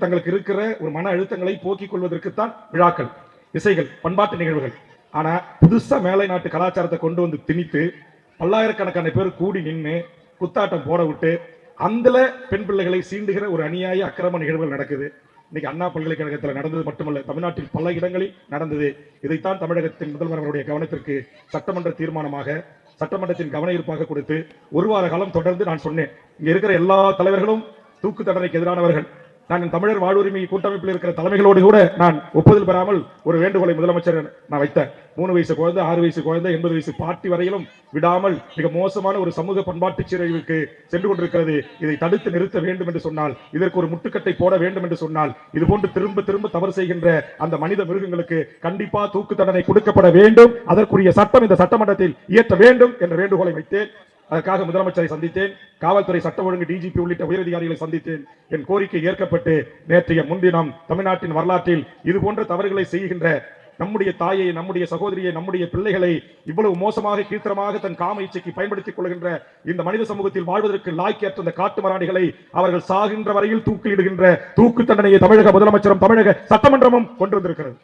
தங்களுக்கு இருக்கிற ஒரு மன அழுத்தங்களை போக்கிக் கொள்வதற்குத்தான் விழாக்கள், இசைகள், பண்பாட்டு நிகழ்வுகள். ஆனா புதுசா மேலை நாட்டு கலாச்சாரத்தை கொண்டு வந்து திணித்து பல்லாயிரக்கணக்கான பேர் கூடி நின்று குத்தாட்டம் போட விட்டு அந்த பெண் பிள்ளைகளை சீண்டுகிற ஒரு அநியாய அக்கிரம நிகழ்வுகள் நடக்குது. இன்னைக்கு அண்ணா பல்கலைக்கழகத்தில் நடந்தது மட்டுமல்ல, தமிழ்நாட்டில் பல இடங்களில் நடந்தது. இதைத்தான் தமிழகத்தின் முதல்வர் அவருடைய கவனத்திற்கு சட்டமன்ற தீர்மானமாக, சட்டமன்றத்தின் கவன ஈர்ப்பாக கொடுத்து ஒரு வார காலம் தொடர்ந்து நான் சொன்னேன். இங்க இருக்கிற எல்லா தலைவர்களும் தூக்கு தண்டனைக்கு எதிரானவர்கள். நான் தமிழர் வாழ்வுரிமை கூட்டமைப்பில் இருக்கிற தலைமைகளோடு கூட நான் ஒப்புதல் பெறாமல் ஒரு வேண்டுகோளை முதலமைச்சர் நான் வைத்தேன். 3 வயசு குழந்தை, 6 வயசு குழந்தை, 80 வயசு பாட்டி வரையிலும் விடாமல் மிக மோசமான ஒரு சமூக பண்பாட்டு சீரழிவுக்கு சென்று கொண்டிருக்கிறது. இதை தடுத்து நிறுத்த வேண்டும் என்று சொன்னால், இதற்கு ஒரு முட்டுக்கட்டை போட வேண்டும் என்று சொன்னால், இது போன்று திரும்ப திரும்ப தவறு செய்கின்ற அந்த மனித மிருகங்களுக்கு கண்டிப்பா தூக்கு தண்டனை கொடுக்கப்பட வேண்டும். அதற்குரிய சட்டம் இந்த சட்டமன்றத்தில் இயற்ற வேண்டும் என்ற வேண்டுகோளை வைத்தேன். அதற்காக முதலமைச்சரை சந்தித்தேன், காவல்துறை, சட்ட ஒழுங்கு டிஜிபி உள்ளிட்ட உயரதிகாரிகளை சந்தித்தேன். என் கோரிக்கை ஏற்கப்பட்டு நேற்றைய முன்தினம் தமிழ்நாட்டின் வரலாற்றில் இது போன்ற தவறுகளை செய்கின்ற நம்முடைய தாயை, நம்முடைய சகோதரியை, நம்முடைய பிள்ளைகளை இவ்வளவு மோசமாக கீழ்த்தரமாக தன் காம இச்சைக்கு பயன்படுத்திக் கொள்கின்ற இந்த மனித சமூகத்தில் வாழ்வதற்கு லாய்க்கேற்ற இந்த காட்டு மராணிகளை அவர்கள் சாகின்ற வரையில் தூக்கிலிடுகின்ற தூக்கு தண்டனையை தமிழக முதலமைச்சரும் தமிழக சட்டமன்றமும் கொண்டு வந்திருக்கிறது.